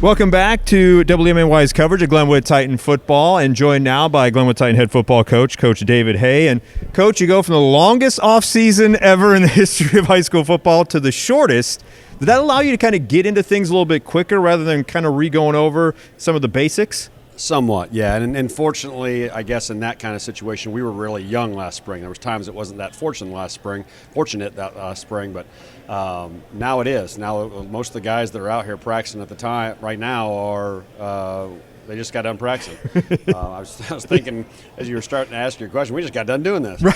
Welcome back to WMAY's coverage of Glenwood Titan football, and joined now by Glenwood Titan head football coach, Coach David Hay. And, Coach, you go from the longest offseason ever in the history of high school football to the shortest. Did that allow you to kind of get into things a little bit quicker rather than kind of re-going over some of the basics? Somewhat, yeah. And fortunately, I guess in that kind of situation, we were really young last spring. There was times it wasn't that fortunate that last spring, but now it is. Now most of the guys that are out here practicing at the time right now are they just got done practicing. I was thinking as you were starting to ask your question, we just got done doing this. Right.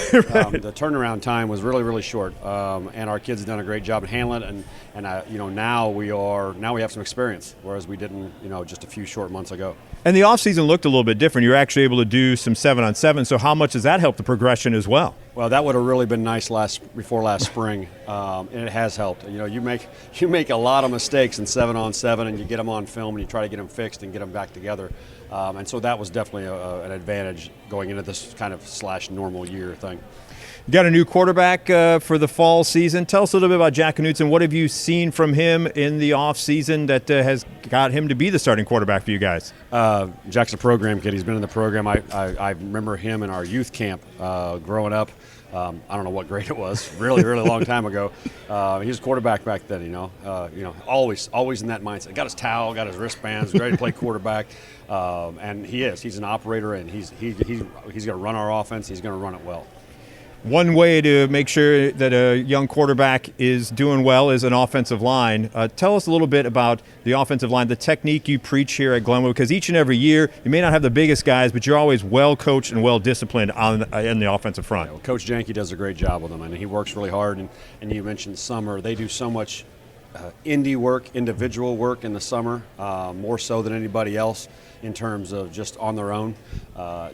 The turnaround time was really, really short, and our kids have done a great job at handling it. And now we have some experience, whereas we didn't, just a few short months ago. And the offseason looked a little bit different. You're actually able to do some 7-on-7. So how much does that help the progression as well? Well, that would have really been nice before last spring, and it has helped. You make a lot of mistakes in 7-on-7, and you get them on film, and you try to get them fixed and get them back together. And so that was definitely an advantage going into this kind of normal year thing. You got a new quarterback for the fall season. Tell us a little bit about Jack Knutson. What have you seen from him in the off season that has got him to be the starting quarterback for you guys? Jack's a program kid. He's been in the program. I remember him in our youth camp growing up. I don't know what grade it was. Really, really long time ago. He was quarterback back then. Always in that mindset. Got his towel, got his wristbands, ready to play quarterback. And he's an operator, and he's going to run our offense. He's going to run it well. One way to make sure that a young quarterback is doing well is an offensive line. Tell us a little bit about the offensive line, the technique you preach here at Glenwood, because each and every year you may not have the biggest guys, but you're always well coached and well disciplined in the offensive front. Yeah, well, Coach Janke does a great job with them, and he works really hard. And you mentioned summer; they do so much individual work in the summer, more so than anybody else in terms of just on their own.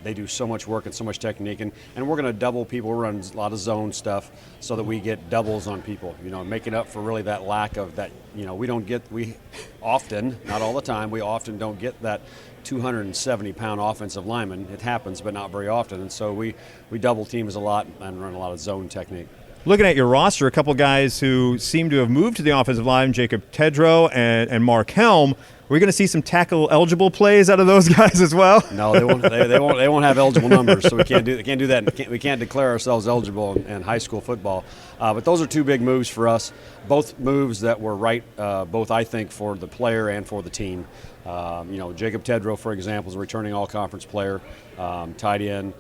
They do so much work and so much technique, and we're going to double people. We're running a lot of zone stuff so that we get doubles on people, making up for really that lack of that. We often, not all the time, we often don't get that 270-pound offensive lineman. It happens, but not very often, and so we double teams a lot and run a lot of zone technique. Looking at your roster, a couple guys who seem to have moved to the offensive line, Jacob Tedrow and Mark Helm. Are we going to see some tackle-eligible plays out of those guys as well? No, they won't. They won't have eligible numbers, so we can't do that. We can't declare ourselves eligible in high school football. But those are two big moves for us. Both moves that were right, both I think for the player and for the team. Jacob Tedrow, for example, is a returning all-conference player, tight end,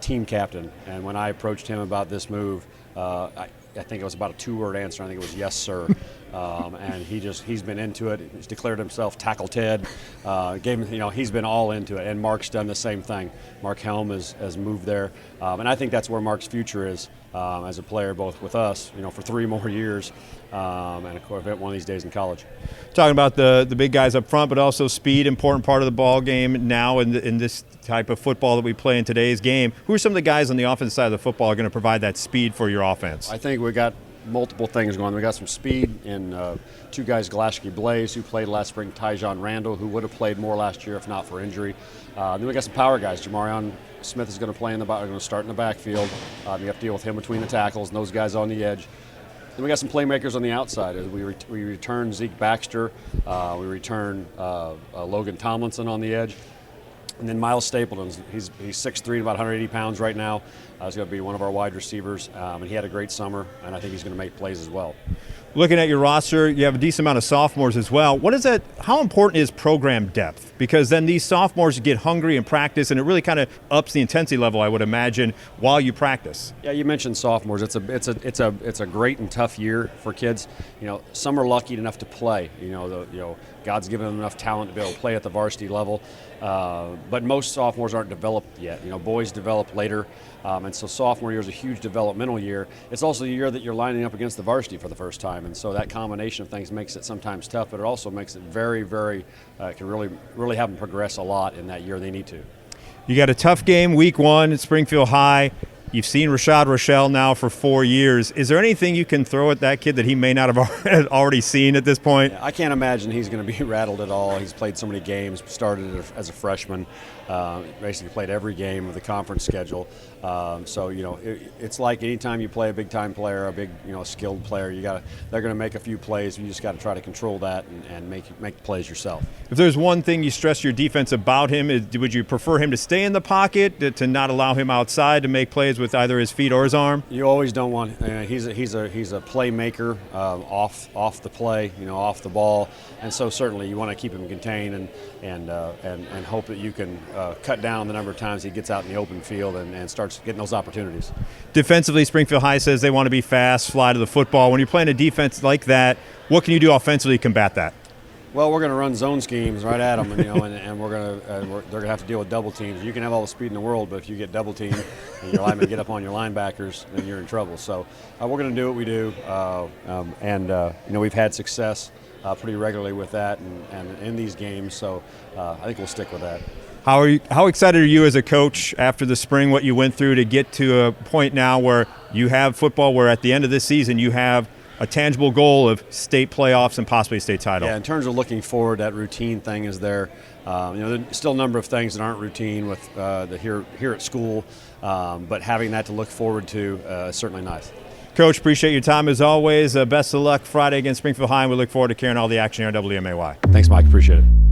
team captain. And when I approached him about this move, I think it was about a 2-word answer. I think it was yes, sir. And he's been into it. He's declared himself Tackle Ted. He's been all into it. And Mark's done the same thing. Mark Helm has moved there. And I think that's where Mark's future is as a player, both with us, for 3 more years, and of course, one of these days in college. Talking about the big guys up front, but also speed, important part of the ball game now in this type of football that we play in today's game. Who are some of the guys on the offensive side of the football going to provide that speed for your offense? I think we got multiple things going. We got some speed in 2 guys, Glasky Blaze, who played last spring, Tyjon Randall, who would have played more last year if not for injury. Then we got some power guys. Jamarion Smith is going to going to start in the backfield. You have to deal with him between the tackles and those guys on the edge. Then we got some playmakers on the outside. We return Zeke Baxter. We return Logan Tomlinson on the edge. And then Miles Stapleton, he's 6'3", about 180 pounds right now. He's going to be one of our wide receivers, and he had a great summer, and I think he's going to make plays as well. Looking at your roster, you have a decent amount of sophomores as well. How important is program depth? Because then these sophomores get hungry in practice, and it really kind of ups the intensity level, I would imagine, while you practice. Yeah, you mentioned sophomores. It's a great and tough year for kids. Some are lucky enough to play. God's given them enough talent to be able to play at the varsity level. But most sophomores aren't developed yet. Boys develop later. And so sophomore year is a huge developmental year. It's also the year that you're lining up against the varsity for the first time. And so that combination of things makes it sometimes tough, but it also makes it very, very, can really have them progress a lot in that year they need to. You got a tough game week 1 at Springfield High. You've seen Rashad Rochelle now for 4 years. Is there anything you can throw at that kid that he may not have already seen at this point? Yeah, I can't imagine he's going to be rattled at all. He's played so many games, started as a freshman, basically played every game of the conference schedule. So it's like anytime you play a big time player, a big skilled player, they're going to make a few plays. You just got to try to control that and make the plays yourself. If there's one thing you stress your defense about him, would you prefer him to stay in the pocket, to not allow him outside to make plays with either his feet or his arm? You always don't want. He's a playmaker off the play, off the ball, and so certainly you want to keep him contained and hope that you can cut down the number of times he gets out in the open field and starts getting those opportunities. Defensively, Springfield High says they want to be fast, fly to the football. When you're playing a defense like that, what can you do offensively to combat that? Well, we're going to run zone schemes right at them, and they're going to have to deal with double teams. You can have all the speed in the world, but if you get double teamed and your linemen get up on your linebackers, then you're in trouble. So we're going to do what we do, we've had success pretty regularly with that and in these games. So I think we'll stick with that. How excited are you as a coach after the spring, what you went through to get to a point now where you have football, where at the end of this season you have a tangible goal of state playoffs and possibly a state title? Yeah, in terms of looking forward, that routine thing is there. There's still a number of things that aren't routine with here at school, but having that to look forward to is certainly nice. Coach, appreciate your time as always. Best of luck Friday against Springfield High, and we look forward to carrying all the action here on WMAY. Thanks, Mike. Appreciate it.